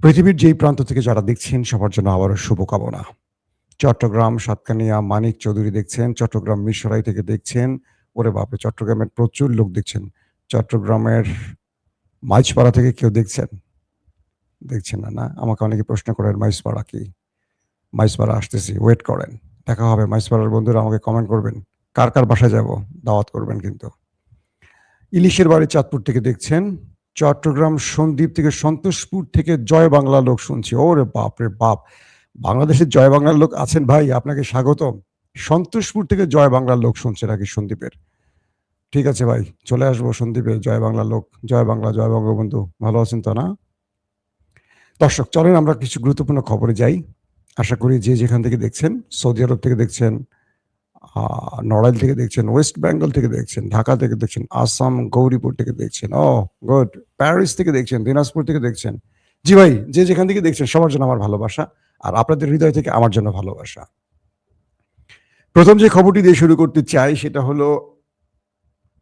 পৃথিবীর যেই প্রান্ত থেকে যারা দেখছেন সবার জন্য আবারও শুভকামনা। চট্টগ্রাম, সাতকানিয়া, মানিক চৌধুরী দেখছেন, চট্টগ্রাম মিরসরাই থেকে দেখছেন। ওরে বাপরে! চট্টগ্রামের প্রচুর লোক দেখছেন। চট্টগ্রামের মাইজপাড়া থেকে কেউ দেখছেন? দেখছেন না, না? আমাকে অনেকে প্রশ্ন করেন মাইজপাড়া কি? মাইজপাড়া আসতেছি, ওয়েট করেন। দেখা হবে। মাইজপাড়ার বন্ধুরা আমাকে কমেন্ট করবেন। কার, কার বাসায় যাব? দাওয়াত করবেন কিন্তু। ইলিশের বাড়ি চাঁদপুর থেকে দেখছেন। চট্টগ্রাম সন্দ্বীপ থেকে সন্তোষপুর থেকে জয় বাংলা লোক শুনছি। ওরে বাপরে বাপ! বাংলাদেশের জয় বাংলার লোক আছেন ভাই, আপনাকে স্বাগতম। সন্তোষপুর থেকে জয় বাংলার লোক শুনছে নাকি সন্দ্বীপের? ঠিক আছে ভাই, চলে আসবো সন্দ্বীপে জয় বাংলার লোক। জয় বাংলা, জয় বঙ্গবন্ধু। ভালো আছেন তো না? দর্শক চলেন আমরা কিছু গুরুত্বপূর্ণ খবরে যাই। আশা করি যে যেখান থেকে দেখছেন, সৌদি আরব থেকে দেখছেন, নড়াইল থেকে দেখছেন, ওয়েস্ট বেঙ্গল থেকে দেখছেন, ঢাকা থেকে দেখছেন, আসাম গৌরীপুর থেকে দেখছেন, গুড, প্যারিস থেকে দেখছেন, দিনাজপুর থেকে দেখছেন। জি ভাই, যে যেখান থেকে দেখছেন সবার জন্য আমার ভালোবাসা, আর আপনাদের হৃদয় থেকে আমার জন্য ভালোবাসা। প্রথম যে খবরটি দিয়ে শুরু করতে চাই সেটা হলো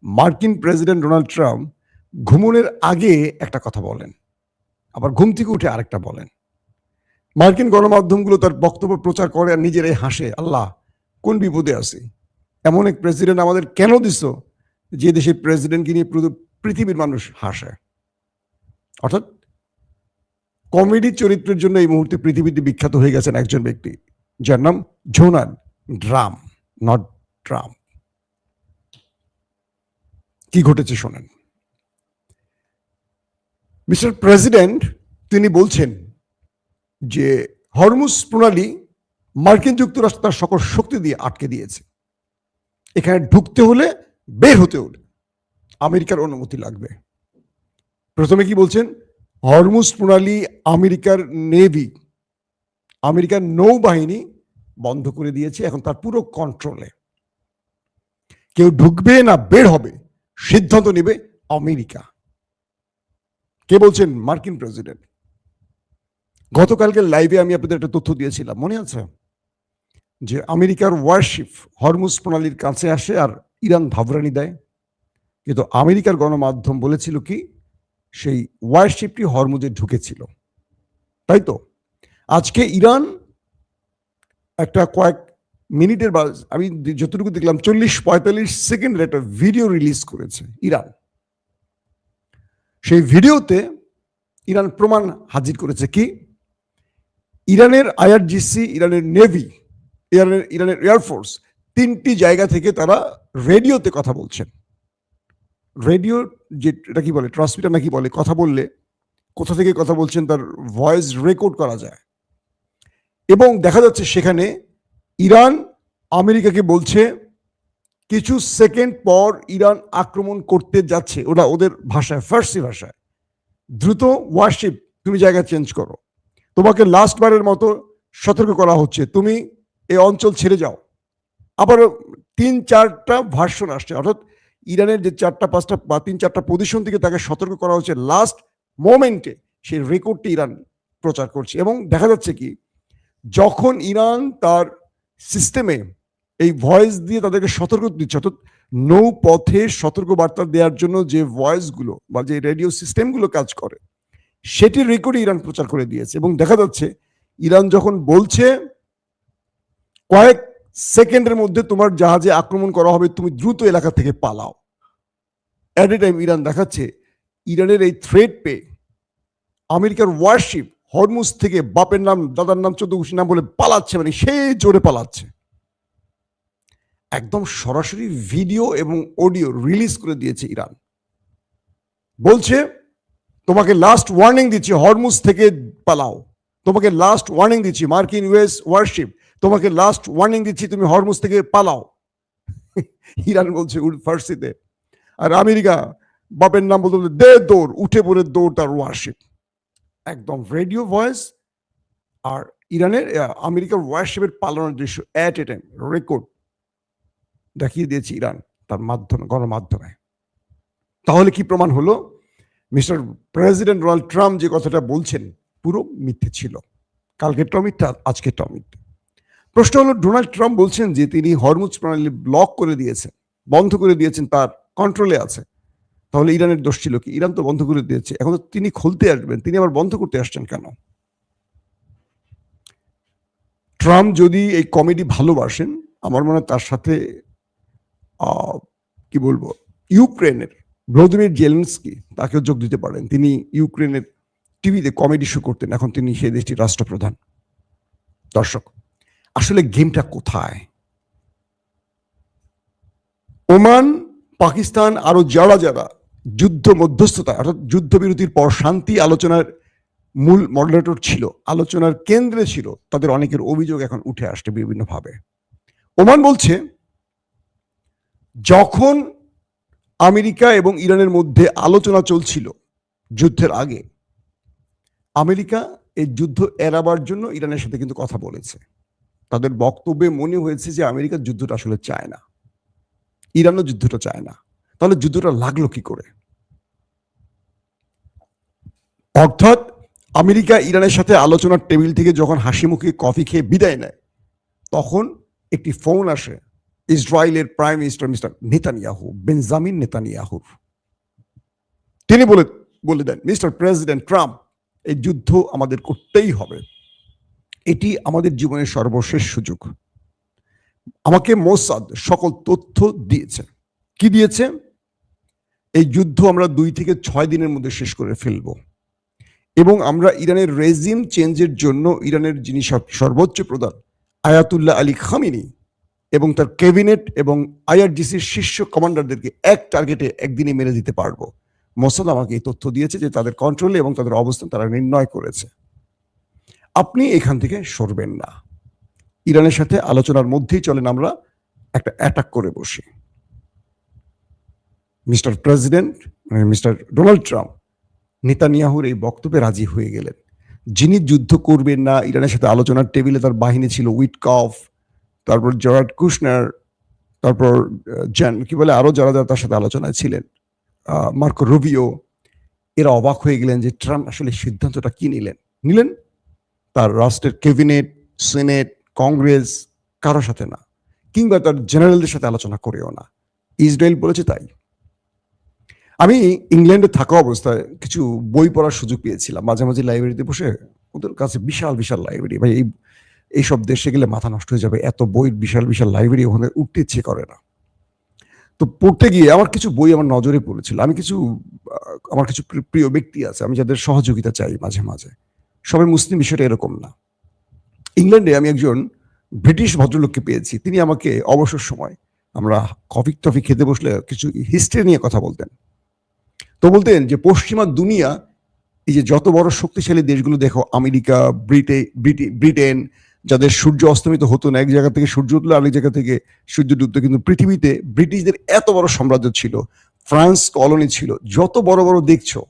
মার্কিন প্রেসিডেন্ট ডোনাল্ড ট্রাম্প ঘুমনের আগে একটা কথা বলেন, আবার ঘুম থেকে উঠে আরেকটা বলেন। মার্কিন গণমাধ্যমগুলো তার বক্তব্য প্রচার করে আর নিজেরাই হাসে, আল্লাহ কোন বিপদে আছি, এমন এক প্রেসিডেন্ট আমাদের কেন দিস যে দেশের প্রেসিডেন্টকে নিয়ে পুরো পৃথিবীর মানুষ হাসে। অর্থাৎ কমেডি চরিত্রের জন্য এই মুহূর্তে পৃথিবীতে বিখ্যাত হয়ে গেছেন একজন ব্যক্তি, যার নাম ডোনাল্ড ট্রাম্প, নট ট্রাম্প। কি ঘটেছে শোনেন। মিস্টার প্রেসিডেন্ট তিনি বলছেন যে হরমুজ প্রণালী মার্কিন যুক্তরাষ্ট্র তার সকল শক্তি দিয়ে আটকে দিয়েছে। এখানে ঢুকতে হলে, বের হতে হলে আমেরিকার অনুমতি লাগবে। প্রথমে কি বলছেন, হরমুজ প্রণালী আমেরিকার নেভি, আমেরিকার নৌবাহিনী বন্ধ করে দিয়েছে, এখন তার পুরো কন্ট্রোলে। কেউ ঢুকবে না বের হবে সিদ্ধান্ত নেবে আমেরিকা। কে বলছেন? মার্কিন প্রেসিডেন্ট। গতকালকে লাইভে আমি আপনাদের একটা তথ্য দিয়েছিলাম, মনে আছে? যে আমেরিকার ওয়ারশিপ হরমুজ প্রণালীর কাছে আসে আর ইরান ধাবরানি দেয়। কিন্তু আমেরিকার গণমাধ্যম বলেছিল কি, সেই ওয়ারশিপটি হরমুজে ঢুকেছিল, তাই তো? আজকে ইরান একটা কয়েক মিনিটের বা আমি যতটুকু দেখলাম 40-45 সেকেন্ডের একটা ভিডিও রিলিজ করেছে ইরান। সেই ভিডিওতে ইরান প্রমাণ হাজির করেছে কি, ইরানের আইআরজিসি, ইরানের নেভি, ইরানের এয়ারফোর্স, 3টি জায়গা থেকে তারা রেডিওতে কথা বলছেন। রেডিও যেটা কি বলে, ট্রান্সমিটার নাকি বলে, কথা বললে কোথা থেকে কথা বলছেন তার ভয়েস রেকর্ড করা যায়। এবং দেখা যাচ্ছে সেখানে ইরান আমেরিকাকে বলছে কিছু সেকেন্ড পর ইরান আক্রমণ করতে যাচ্ছে। ওরা ওদের ভাষায়, ফার্সি ভাষায়, দ্রুত ওয়ারশিপ তুমি জায়গা চেঞ্জ করো, তোমাকে লাস্ট বারের মতো সতর্ক করা হচ্ছে, তুমি এই অঞ্চল ছেড়ে যাও। আবার 3-4টা ভার্সন আসছে, অর্থাৎ ইরানের যে 4-5টা বা 3-4টা পজিশন থেকে তাকে সতর্ক করা হচ্ছে লাস্ট মোমেন্টে। সেই রেকর্ডটি ইরান প্রচার করছে। এবং দেখা যাচ্ছে কি, যখন ইরান তার সিস্টেমে এই ভয়েস দিয়ে তাদেরকে সতর্ক দিচ্ছে, অর্থাৎ নৌপথে সতর্ক বার্তা দেওয়ার জন্য যে ভয়েসগুলো বা যে রেডিও সিস্টেমগুলো কাজ করে, সেটির রেকর্ড ইরান প্রচার করে দিয়েছে। এবং দেখা যাচ্ছে ইরান যখন বলছে কয়েক সেকেন্ডের মধ্যে তোমার জাহাজে আক্রমণ করা হবে, তুমি দ্রুত এলাকা থেকে পালাও, এট এ টাইম ইরান দেখাচ্ছে ইরানের এই থ্রেট পেয়ে আমেরিকার ওয়ারশিপ হরমুজ থেকে বাপের নাম, দাদার নাম, চৌদ্দগুশি নাম বলে পালাচ্ছে, মানে সেই জোরে পালাচ্ছে। একদম সরাসরি ভিডিও এবং অডিও রিলিজ করে দিয়েছে ইরান। বলছে তোমাকে লাস্ট ওয়ার্নিং দিচ্ছি, হরমুজ থেকে পালাও, তোমাকে লাস্ট ওয়ার্নিং দিচ্ছি, মার্কিন ইউএস ওয়ারশিপ, তোমাকে লাস্ট ওয়ার্নিং দিচ্ছি, তুমি হরমুজ থেকে পালাও। ইরান বলছে ফার্সিতে, আর আমেরিকা বাপের নাম বলতে বলতে দে দৌড়, উঠে পড়ে দৌড় তার ওয়ারশিপ। একদম রেডিও ভয়েস আর ইরানের আমেরিকার ওয়ারশিপের পালানোর দৃশ্য এট এ টাইম রেকর্ড দেখিয়ে দিয়েছে ইরান তার মাধ্যমে, গণমাধ্যমে। তাহলে কি প্রমাণ হলো? মিস্টার প্রেসিডেন্ট ডোনাল্ড ট্রাম্প যে কথাটা বলছেন পুরো মিথ্যে ছিল। কালকেরটাও মিথ্যা, আজকেরটাও মিথ্যা। প্রশ্ন হলো, ডোনাল্ড ট্রাম্প বলছেন যে তিনি হরমুজ প্রণালী ব্লক করে দিয়েছেন, বন্ধ করে দিয়েছেন, তার কন্ট্রোলে আছে। তাহলে ইরানের দোষ ছিল কি? ইরান তো বন্ধ করে দিয়েছে, এখন তো তিনি খুলতে আসবেন, তিনি আবার বন্ধ করতে আসছেন কেন? ট্রাম্প যদি এই কমেডি ভালোবাসেন, আমার মনে হয় তার সাথে কি বলবো, ইউক্রেনের ভ্লাদিমির জেলেনস্কি তাকেও যোগ দিতে পারেন। তিনি ইউক্রেনের টিভিতে কমেডি শো করতেন, এখন তিনি সেই দেশটির রাষ্ট্রপ্রধান। দর্শক, আসলে গেমটা কোথায়? ওমান, পাকিস্তান, আরো যারা যারা যুদ্ধ মধ্যস্থতা অর্থাৎ যুদ্ধবিরতির পর শান্তি আলোচনার মূল মডারেটর ছিল, আলোচনার কেন্দ্রে ছিল, তাদের অনেকের অভিযোগ এখন উঠে আসছে বিভিন্নভাবে। ওমান বলছে, যখন আমেরিকা এবং ইরানের মধ্যে আলোচনা চলছিল যুদ্ধের আগে, আমেরিকা এই যুদ্ধ এড়াবার জন্য ইরানের সাথে কিন্তু কথা বলেছে। তাদের বক্তব্যে মনে হয়েছে যে আমেরিকা যুদ্ধটা আসলে চায় না, ইরানও যুদ্ধটা চায় না। তাহলে যুদ্ধটা লাগলো কি করে? অর্থাৎ আমেরিকা ইরানের সাথে আলোচনার টেবিল থেকে যখন হাসি মুখে কফি খেয়ে বিদায় নেয়, তখন একটি ফোন আসে ইসরায়েলের prime minister mister Netanyahu, Benjamin নেতানিয়াহুর। তিনি বলে দেন, মিস্টার প্রেসিডেন্ট ট্রাম্প, এই যুদ্ধ আমাদের করতেই হবে, এটি আমাদের জীবনের সর্বশেষ সুযোগ। আমাকে মোসাদ সকল তথ্য দিয়েছে। কি দিয়েছে? এই যুদ্ধ আমরা 2 থেকে 6 দিনের মধ্যে শেষ করে ফেলবো, এবং আমরা ইরানের রেজিম চেঞ্জের জন্য ইরানের যিনি সর্বোচ্চ প্রধান আয়াতুল্লাহ আলী খামিনি এবং তার ক্যাবিনেট এবং আইআরজিসির শীর্ষ কমান্ডারদেরকে এক টার্গেটে একদিনে মেরে দিতে পারবো। মোসাদ আমাকে এই তথ্য দিয়েছে যে তাদের কন্ট্রোলে এবং তাদের অবস্থান তারা নির্ণয় করেছে। আপনি এখান থেকে সরবেন না। ইরানের সাথে আলোচনার মধ্যেই চলেন আমরা একটা অ্যাটাক করে বসি। Mister president mister Donald Trump নেতানিয়াহুর এই বক্তব্যে রাজি হয়ে গেলেন। যিনি যুদ্ধ করবেন না, ইরানের সাথে আলোচনার টেবিলে তার বাহিনী ছিল উইটকফ, তারপর জরার্ড কুশনার, তারপর কি বলে আরো যারা যারা তার সাথে আলোচনায় ছিলেন, মার্কো রুবিও। এরা অবাক হয়ে গেলেন যে ট্রাম্প আসলে সিদ্ধান্তটা কি নিলেন তার রাষ্ট্রের ক্যাবিনেট, সেনেট, কংগ্রেস কারোর সাথে না, কিংবা তার জেনারেলদের সাথে আলোচনা করেও না। ইসরায়েল বলেছে তাই। আমি ইংল্যান্ডে থাকা অবস্থায় কিছু বই পড়ার সুযোগ পেয়েছিলাম। মাঝে মাঝে লাইব্রেরিতে বসে, ওদের কাছে বিশাল বিশাল লাইব্রেরি, ভাই এইসব দেশে গেলে মাথা নষ্ট হয়ে যাবে, এত বই, বিশাল বিশাল লাইব্রেরি, ওখানে উঠতে ইচ্ছে করে না। তো পড়তে গিয়ে আমার কিছু বই আমার নজরে পড়েছিল। আমার কিছু প্রিয় ব্যক্তি আছে, আমি যাদের সহযোগিতা চাই মাঝে মাঝে। সবাই মুসলিম, বিষয়টা এরকম না। ইংল্যান্ডে আমি একজন ব্রিটিশ ভদ্রলোককে পেয়েছি। তিনি আমাকে অবসর সময় আমরা কফি টফি খেতে বসলে কিছু হিস্ট্রি নিয়ে কথা বলতেন। তো বলতেন যে পশ্চিমা দুনিয়া, এই যে যত বড় শক্তিশালী দেশগুলো দেখো, আমেরিকা, ব্রিটেন, যাদের সূর্য অস্তমিত হতো না, এক জায়গা থেকে সূর্য উঠলো আরেক জায়গা থেকে সূর্য ডুবতো, কিন্তু পৃথিবীতে ব্রিটিশদের এত বড় সাম্রাজ্য ছিল, ফ্রান্স কলোনি ছিল, যত বড় বড় দেখছো,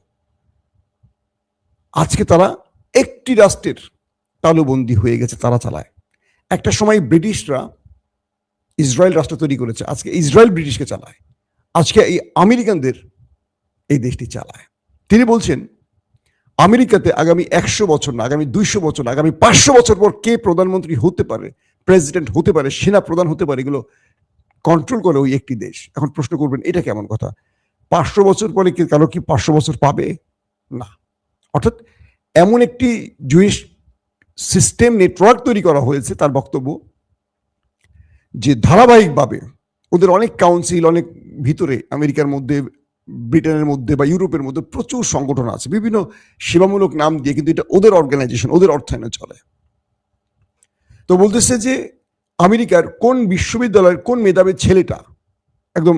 আজকে তারা একটি রাষ্ট্রের তালুবন্দী হয়ে গেছে, তারা চালায়। একটা সময় ব্রিটিশরা ইসরায়েল রাষ্ট্র তৈরি করেছে, আজকে ইসরায়েল ব্রিটিশকে চালায়, আজকে এই আমেরিকানদের এই দেশটি চালায়। তিনি বলছেন আমেরিকাতে আগামী 100 বছর না, আগামী 200 বছর না, আগামী 500 বছর পর কে প্রধানমন্ত্রী হতে পারে, প্রেসিডেন্ট হতে পারে, সেনা প্রধান হতে পারে, এগুলো কন্ট্রোল করে ওই একটি দেশ। এখন প্রশ্ন করবেন, এটা কেমন কথা? 500 বছর পরে কারো কি 500 বছর পাবে? না। অর্থাৎ এমন একটি জুইশ সিস্টেম নেটওয়ার্ক তৈরি করা হয়েছে, তার বক্তব্য যে ধারাবাহিকভাবে ওদের অনেক কাউন্সিল, অনেক ভিতরে আমেরিকার মধ্যে, ব্রিটেনের মধ্যে বা ইউরোপের মধ্যে প্রচুর সংগঠন আছে, বিভিন্ন সেবামূলক নাম দিয়ে, কিন্তু এটা ওদের অর্গানাইজেশন, ওদের অর্থায়নে চলে। তো বলতেছে যে আমেরিকার কোন বিশ্ববিদ্যালয়ের কোন মেধাবী ছেলেটা, একদম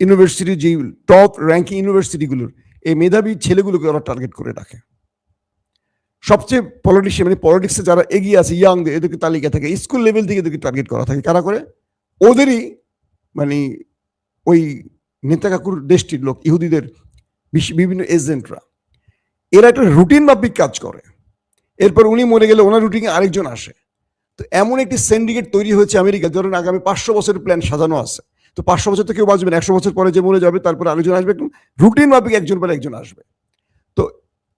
ইউনিভার্সিটির যে টপ র্যাঙ্কিং ইউনিভার্সিটিগুলোর এই মেধাবী ছেলেগুলোকে ওরা টার্গেট করে রাখে। সবচেয়ে পলিটিশিয়ান, মানে পলিটিক্সে যারা এগিয়ে আছে, ইয়াংদের, এদেরকে তালিকা থাকে, স্কুল লেভেল থেকে এদেরকে টার্গেট করা থাকে। কারা করে? ওদেরই, মানে ওই নেতা কাকুর দেশটির লোক, ইহুদিদের বিভিন্ন এজেন্টরা। এরা একটা রুটিন মাফিক কাজ করে। এরপর উনি মরে গেলে ওনার রুটিনে আরেকজন আসে। তো এমন একটি সিন্ডিকেট তৈরি হয়েছে আমেরিকা, ধরেন আগামী 500 বছরের প্ল্যান সাজানো আছে। তো 500 বছর তো কেউ বাঁচবে না, 100 বছর পরে যে মরে যাবে, তারপরে আরেকজন আসবে, একদম রুটিন মাফিক একজন পরে একজন আসবে। তো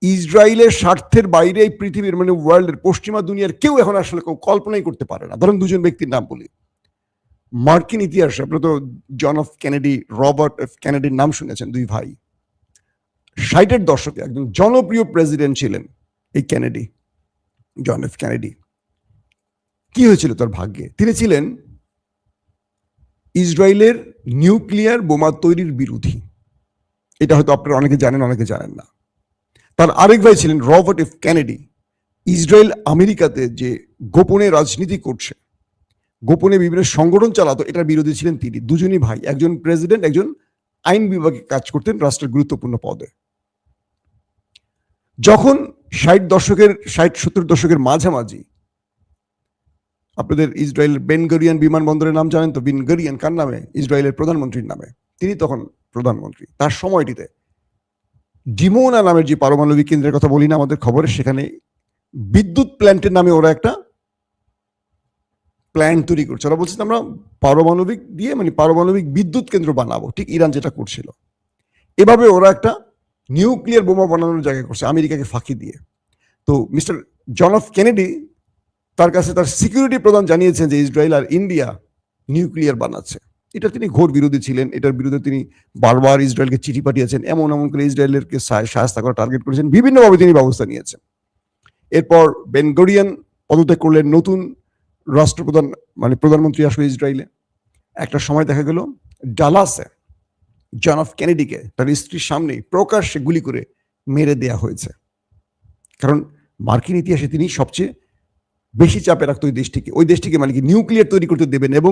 ইসরায়েলের স্বার্থের বাইরে এই পৃথিবীর, মানে ওয়ার্ল্ডের, পশ্চিমা দুনিয়ার কেউ এখন আসলে কেউ কল্পনাই করতে পারে না। ধরেন দুজন ব্যক্তির নাম বলি। মার্কিন ইতিহাসে আপনারা তো John F Kennedy, Robert F কেনেডির নাম শুনেছেন, দুই ভাই। 60-এর দশকে একজন জনপ্রিয় প্রেসিডেন্ট ছিলেন এই কেনেডি, জন এফ কেনেডি। কি হয়েছিল তার ভাগ্যে? তিনি ছিলেন ইসরায়েলের নিউক্লিয়ার বোমা তৈরির বিরোধী। এটা হয়তো আপনারা অনেকে জানেন, অনেকে জানেন না। তার আরেক ভাই ছিলেন রবার্ট এফ কেনেডি। ইসরায়েল আমেরিকাতে যে গোপনে রাজনীতি করছে, গোপনে বিভিন্ন সংগঠন চালাতো, এটার বিরোধী ছিলেন তিনি। দুজনই ভাই, একজন প্রেসিডেন্ট, একজন আইন বিভাগে কাজ করতেন রাষ্ট্রের গুরুত্বপূর্ণ পদে। যখন 60-70 দশকের মাঝামাঝি, আপনাদের ইসরায়েলের বেন গরিয়ান বিমানবন্দরের নাম জানেন তো? বেন গরিয়ান কার নামে? ইসরায়েলের প্রধানমন্ত্রীর নামে। তিনি তখন প্রধানমন্ত্রী। তার সময়টিতে ডিমোনা নামের যে পারমাণবিক কেন্দ্রের কথা বলি না আমাদের খবরে, সেখানে বিদ্যুৎ প্ল্যান্টের নামে ওরা একটা প্ল্যান্ট তৈরি করছে। ওরা বলছে আমরা পারমাণবিক দিয়ে পারমাণবিক বিদ্যুৎ কেন্দ্র বানাবো, ঠিক ইরান যেটা করছিল। এভাবে ওরা একটা নিউক্লিয়ার বোমা বানানোর জায়গা করছে আমেরিকাকে ফাঁকি দিয়ে। তো মিস্টার জন এফ কেনেডি তার কাছে তার সিকিউরিটি প্রধান জানিয়েছেন যে ইসরায়েল আর ইন্ডিয়া নিউক্লিয়ার বানাচ্ছে। এটা তিনি ঘোর বিরোধী ছিলেন। এটার বিরুদ্ধে তিনি বারবার ইসরায়েলকে চিঠি পাঠিয়েছেন, এমন করে ইসরায়েলকে সাহায্য করা টার্গেট করেছেন, বিভিন্নভাবে তিনি ব্যবস্থা নিয়েছেন। এরপর বেন গরিয়ান পদত্যাগ করলেন, নতুন রাষ্ট্রপ্রধান প্রধানমন্ত্রী আসলে ইসরায়েলে। একটা সময় দেখা গেল ডালাসে জন এফ কেনেডিকে তার স্ত্রীর সামনেই প্রকাশ্যে গুলি করে মেরে দেয়া হয়েছে। কারণ মার্কিন ইতিহাসে তিনি সবচেয়ে বেশি চাপে রাখতো ওই দেশটিকে নিউক্লিয়ার তৈরি করতে দেবেন, এবং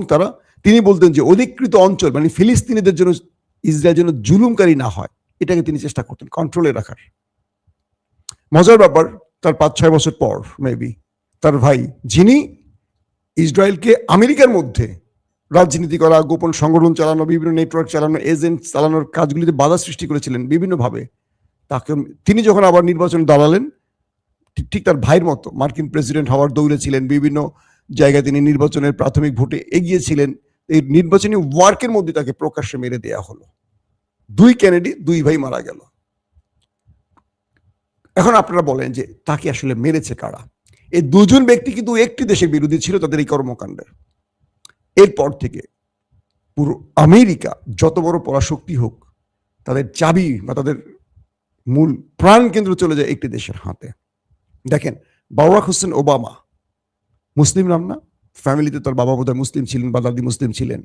তিনি বলতেন যে অধিকৃত অঞ্চল ফিলিস্তিনিদের জন্য ইসরায়েল যেন জুলুমকারী না হয়, এটাকে তিনি চেষ্টা করতেন কন্ট্রোলে রাখার। মজার ব্যাপার, তার 5-6 বছর পর মেবি তার ভাই, যিনি ইসরায়েলকে আমেরিকার মধ্যে রাজনীতি করা, গোপন সংগঠন চালানো, বিভিন্ন নেটওয়ার্ক চালানো, এজেন্ট চালানোর কাজগুলিতে বাধা সৃষ্টি করেছিলেন বিভিন্নভাবে, তিনি যখন আবার নির্বাচনে দাঁড়ালেন, ঠিক তার ভাইয়ের মতো মার্কিন প্রেসিডেন্ট হওয়ার দৌড়ে ছিলেন। বিভিন্ন জায়গায় তিনি নির্বাচনের প্রাথমিক ভোটে এগিয়েছিলেন। এই নির্বাচনী ওয়ার্কের মধ্যে তাকে প্রকাশ্যে মেরে দেয়া হলো। 2 কেনেডি, 2 ভাই মারা গেল। এখন আপনারা বলেন যে তাকে আসলে মেরেছে কারা? এই দুজন ব্যক্তি কিন্তু একটি দেশের বিরোধী ছিল তাদের এই কর্মকাণ্ডের। এরপর থেকে পুরো আমেরিকা যত বড় পরাশক্তি হোক, তাদের চাবি বা তাদের মূল প্রাণ কেন্দ্র চলে যায় একটি দেশের হাতে। দেখেন, বারাক হোসেন ওবামা মুসলিম নাম না? ফ্যামিলিতে তার বাবা বোধহয় মুসলিম ছিলেন বা দাদি মুসলিম ছিলেন।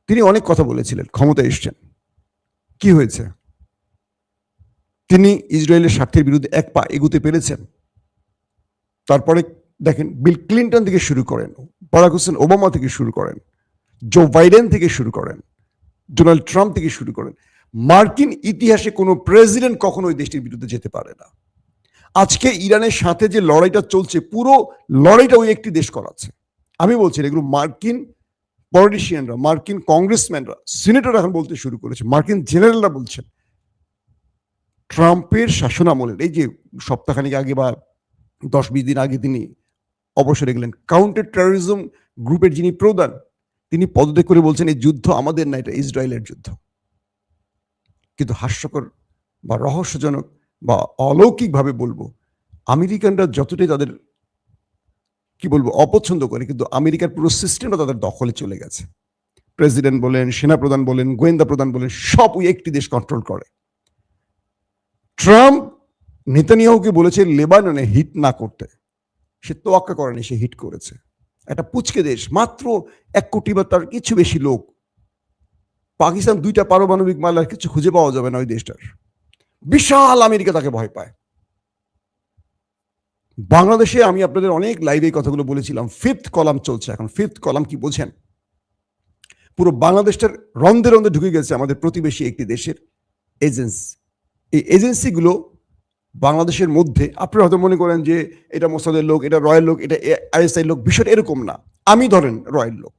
তিনি অনেক কথা বলেছিলেন, ক্ষমতায় এসছেন। কি হয়েছে? তিনি ইসরায়েলের স্বার্থের বিরুদ্ধে এক পা এগুতে পেরেছেন। তারপরে দেখেন, বিল ক্লিন্টন থেকে শুরু করেন, বারাক হোসেন ওবামা থেকে শুরু করেন, জো বাইডেন থেকে শুরু করেন, ডোনাল্ড ট্রাম্প থেকে শুরু করেন, মার্কিন ইতিহাসে কোনো প্রেসিডেন্ট কখনো ওই দেশটির বিরুদ্ধে যেতে পারে না। আজকে ইরানের সাথে যে লড়াইটা চলছে, পুরো লড়াইটা ওই একটি দেশ করাচ্ছে। আমি বলছি এগুলো মার্কিন পলিটিশিয়ানরা, মার্কিন কংগ্রেসম্যানরা, সিনেটর এখন বলতে শুরু করেছে, মার্কিন জেনারেলরা বলছেন ট্রাম্পের শাসনামলের এই যে সপ্তাহখানিক আগে বা 10-20 দিন আগে তিনি অবসরে গেলেন, কাউন্টার টেরোরিজম গ্রুপের যিনি প্রধান, তিনি পদত্যাগ করে বলছেন এই যুদ্ধ আমাদের না, এটা ইসরায়েলের যুদ্ধ। কিন্তু হাস্যকর বা রহস্যজনক বা অলৌকিকভাবে বলবো, আমেরিকানরা যতটাই তাদের অপছন্দ করে, কিন্তু আমেরিকার পুরো সিস্টেমটা তাদের দখলে চলে গেছে। প্রেসিডেন্ট বলেন, সেনাপ্রধান বলেন, গোয়েন্দা প্রধান বলেন, সব ওই একটি দেশ কন্ট্রোল করে। ট্রাম্প নেতানিয়াহুকে বলেছে লেবাননে হিট না করতে, সে তোয়াক্কা করেনি, সে হিট করেছে। একটা পুচকে দেশ, মাত্র 1 কোটি বা তার কিছু বেশি লোক। পাকিস্তান 2টা পারমাণবিক মামলার কিছু খুঁজে পাওয়া যাবে না ওই দেশটার। বিশাল আমেরিকা তাকে ভয় পায়। বাংলাদেশে আমি আপনাদের অনেক লাইভে কথাগুলো বলেছিলাম, 5th কলাম চলছে এখন। 5th কলাম কি বোঝেন? পুরো বাংলাদেশটার রন্ধে রন্ধে ঢুকে গেছে আমাদের প্রতিবেশী একটি দেশের এজেন্সি। এই এজেন্সিগুলো বাংলাদেশের মধ্যে, আপনারা হয়তো মনে করেন যে এটা মোসাদের লোক, এটা রয়ের লোক, এটা আইএসআই লোক, বিষয়টা এরকম না। আমি ধরেন রয়ের লোক,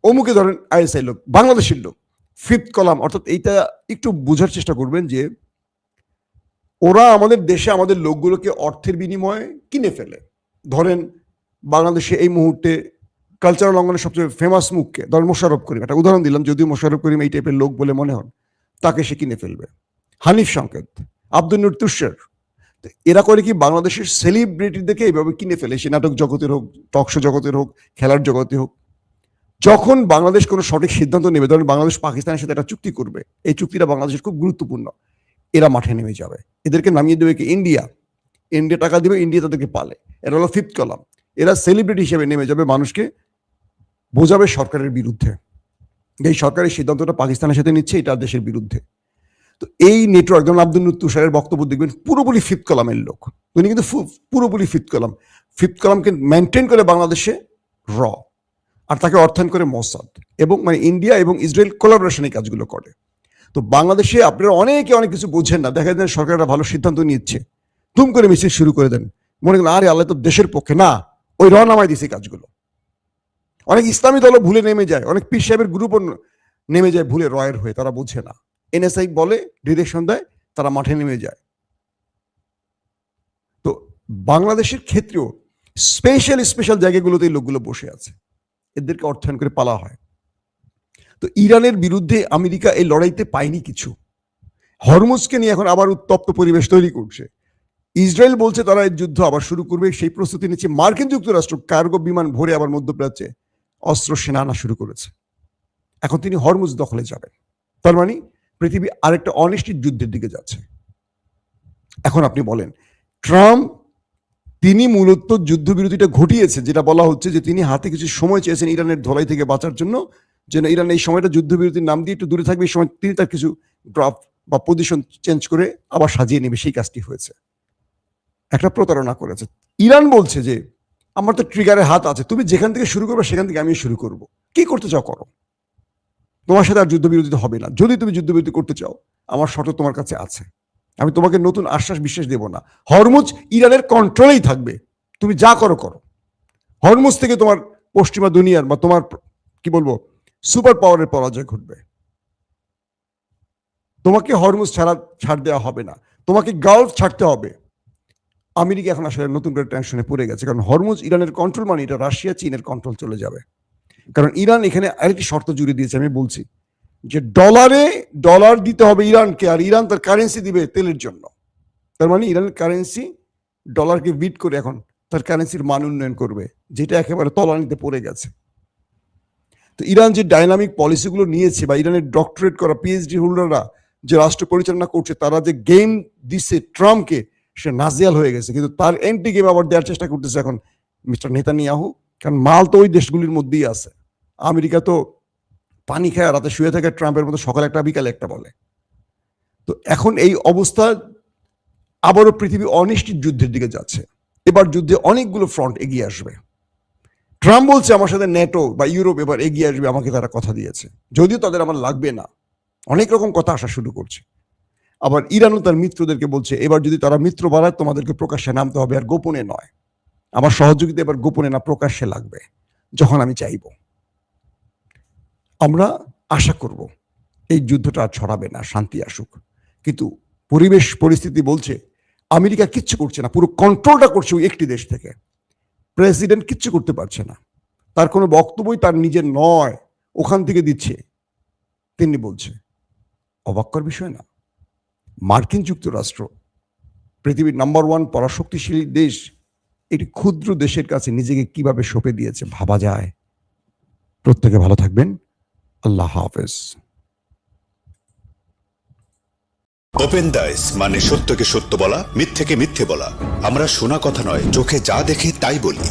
অমুকে ধরেন আইএসআই লোক, বাংলাদেশের লোক। 5th কলাম অর্থাৎ এইটা একটু বোঝার চেষ্টা করবেন যে ওরা আমাদের দেশে আমাদের লোকগুলোকে অর্থের বিনিময়ে কিনে ফেলে। ধরেন বাংলাদেশে এই মুহূর্তে কালচারাল অঙ্গনের সবচেয়ে ফেমাস মুখকে ধরেন মোশাররফ করিম, একটা উদাহরণ দিলাম, যদিও মোশাররফ করিম এই টাইপের লোক বলে মনে হন, তাকে সে কিনে ফেলবে। হানিফ সংকেত, আব্দুল নূর তুষার, এরা করে কি বাংলাদেশের সেলিব্রিটিদেরকে এইভাবে কিনে ফেলে, সে নাটক জগতের হোক, টকশো জগতের হোক, খেলার জগতে হোক। যখন বাংলাদেশ কোনো সঠিক সিদ্ধান্ত নেবে, ধরেন বাংলাদেশ পাকিস্তানের সাথে একটা চুক্তি করবে, এই চুক্তিটা বাংলাদেশের খুব গুরুত্বপূর্ণ, এরা মাঠে নেমে যাবে, এদেরকে নামিয়ে দেবে কি ইন্ডিয়া। ইন্ডিয়া টাকা দিবে, ইন্ডিয়া তাদেরকে পালে। এটা হলো 5th কলাম। এরা সেলিব্রিটি হিসেবে নেমে যাবে, মানুষকে বোঝাবে সরকারের বিরুদ্ধে। এই সরকারের সিদ্ধান্তটা পাকিস্তানের সাথে নিচ্ছে, এটা দেশের বিরুদ্ধে। তো এই নেটওয়ার্ক, যেমন আব্দুল তুষারের বক্তব্য দেখবেন পুরোপুরি ফিফথ কলামের লোক, উনি কিন্তু পুরোপুরি ফিফথ কলামকে মেনটেন করে বাংলাদেশে র, আর তাকে অর্থায়ন করে মোসাদ, এবং মানে ইন্ডিয়া এবং ইসরায়েল কোলাবোরেশন এই কাজগুলো করে। তো বাংলাদেশে আপনারা অনেকে অনেক কিছু বোঝেন না, দেখা যায় সরকাররা ভালো সিদ্ধান্ত নিচ্ছে, তুম করে মিছিল শুরু করে দেন, মনে করেন আরে আল্লাহ তো দেশের পক্ষে না, ওই র নামাই দিছে কাজগুলো। অনেক ইসলামী দলও ভুলে নেমে যায়, অনেক পীর সাহেবের গ্রুপও নেমে যায় ভুলে রয়ের হয়ে, তারা বোঝে না। এনএসআই বলে, ডিরেকশন দেয়, তারা মাঠে নেমে যায়। তো বাংলাদেশের ক্ষেত্রেও স্পেশাল জায়গাগুলোতে এই লোকগুলো বসে আছে, এদেরকে অর্থায়ন করে পালা হয়। তো ইরানের বিরুদ্ধে আমেরিকা এই লড়াইতে পায়নি কিছু, হরমুজকে নিয়ে এখন আবার উত্তপ্ত পরিবেশ তৈরি করছে। ইসরায়েল বলছে তারা এই যুদ্ধ আবার শুরু করবে, সেই প্রস্তুতি নিচ্ছে। মার্কিন যুক্তরাষ্ট্র কার্গো বিমান ভরে আবার মধ্যপ্রাচ্যে অস্ত্র সেনা আনা শুরু করেছে। এখন তিনি হরমুজ দখলে যাবেন, তার মানে পৃথিবী আরেকটা অনিশ্চিত যুদ্ধের দিকে যাচ্ছে। এখন আপনি বলেন, ট্রাম্প তিনি মূলত যুদ্ধবিরতিটা ঘটিয়েছে, যেটা বলা হচ্ছে যে তিনি হাতে কিছু সময় চেয়েছেন ইরানের ধোলাই থেকে বাঁচার জন্য, যেন ইরান এই সময়টা যুদ্ধবিরতির নাম দিয়ে একটু দূরে থাকবে, এই সময় তিনি তার কিছু ড্রাফট বা পজিশন চেঞ্জ করে আবার সাজিয়ে নেবে, সেই কাজটি হয়েছে। একটা প্রতারণা করেছে। ইরান বলছে যে আমার তো ট্রিগারে হাত আছে, তুমি যেখান থেকে শুরু করবে সেখান থেকে আমি শুরু করব, কি করতে চাও করো, তোমার সাথে আর যুদ্ধবিরতি হবে না। যদি তুমি যুদ্ধবিরতি করতে চাও, আমার শর্ত তোমার কাছে আছে, আমি তোমাকে নতুন আশ্বাস বিশ্বাস দেব না। হরমুজ ইরানের কন্ট্রোলেই থাকবে, তুমি যা করো করো। হরমুজ থেকে তোমার পশ্চিমা দুনিয়ার বা তোমার কি বলবো সুপার পাওয়ারের পরাজয় ঘটবে। তোমাকে হরমুজ ছাড় দেওয়া হবে না, তোমাকে গালফ ছাড়তে হবে। আমেরিকা এখন আসলে নতুন করে টেনশনে পড়ে গেছে, কারণ হরমুজ ইরানের কন্ট্রোল মানে এটা রাশিয়া চীনের কন্ট্রোল চলে যাবে। কারণ ইরান এখানে আরেকটি শর্ত জুড়ে দিয়েছে, আমি বলছি যে ডলার দিতে হবে ইরানকে, আর ইরান তার কারেন্সি দিবে তেলের জন্য। তার মানে ইরানের কারেন্সি ডলারকে বিট করে এখন তার কারেন্সির মান উন্নয়ন করবে, যেটা একেবারে তলানিতে পড়ে গেছে। তো ইরান যে ডাইনামিক পলিসিগুলো নিয়েছে, বা ইরানের ডক্টরেট করা পিএইচডি হোল্ডাররা যে রাষ্ট্র পরিচালনা করছে, তারা যে গেম দিচ্ছে ট্রাম্পকে, সে নাজিয়াল হয়ে গেছে। কিন্তু তার এন্টি গেম আবার দেওয়ার চেষ্টা করতেছে এখন মিস্টার নেতানিয়াহু, কারণ মাল তো ওই দেশগুলির মধ্যেই আছে। আমেরিকা তো পানি খায় রাতে শুয়ে থাকে, ট্রাম্পের মতো সকালে একটা বিকালে একটা বলে। তো এখন এই অবস্থা আবারও পৃথিবী অনিশ্চিত যুদ্ধের দিকে যাচ্ছে। এবার যুদ্ধে অনেকগুলো ফ্রন্ট এগিয়ে আসবে। ট্রাম্প বলছে আমার সাথে ন্যাটো বা ইউরোপ এবার এগিয়ে আসবে, আমাকে তারা কথা দিয়েছে, যদিও তাদের আমার লাগবে না, অনেক রকম কথা আসা শুরু করছে। আবার ইরানও তার মিত্রদেরকে বলছে এবার যদি তারা মিত্র বাড়ায়, তোমাদেরকে প্রকাশ্যে নামতে হবে, আর গোপনে নয়। আমার সহযোগিতা এবার গোপনে না, প্রকাশ্যে লাগবে, যখন আমি চাইব। আমরা আশা করব এই যুদ্ধটা আর ছড়াবে না, শান্তি আসুক। কিন্তু পরিবেশ পরিস্থিতি বলছে আমেরিকা কিচ্ছু করছে না, পুরো কন্ট্রোলটা করছে ওই একটি দেশ থেকে। প্রেসিডেন্ট কিচ্ছু করতে পারছে না, তার কোনো বক্তব্যই তার নিজের নয়, ওখান থেকে দিচ্ছে। তিনি বলছে, অবাক করার বিষয় না, মার্কিন যুক্তরাষ্ট্র পৃথিবীর নাম্বার 1 পরাশক্তিশালী দেশ, একটি ক্ষুদ্র দেশের কাছে নিজেকে কিভাবে সঁপে দিয়েছে ভাবা যায়। প্রত্যেকে ভালো থাকবেন, আল্লাহ হাফেজ। ওপেন দাইস মানে সত্যকে সত্য বলা, মিথ্যেকে মিথ্যে বলা। আমরা শোনা কথা নয়, চোখে যা দেখি তাই বলি।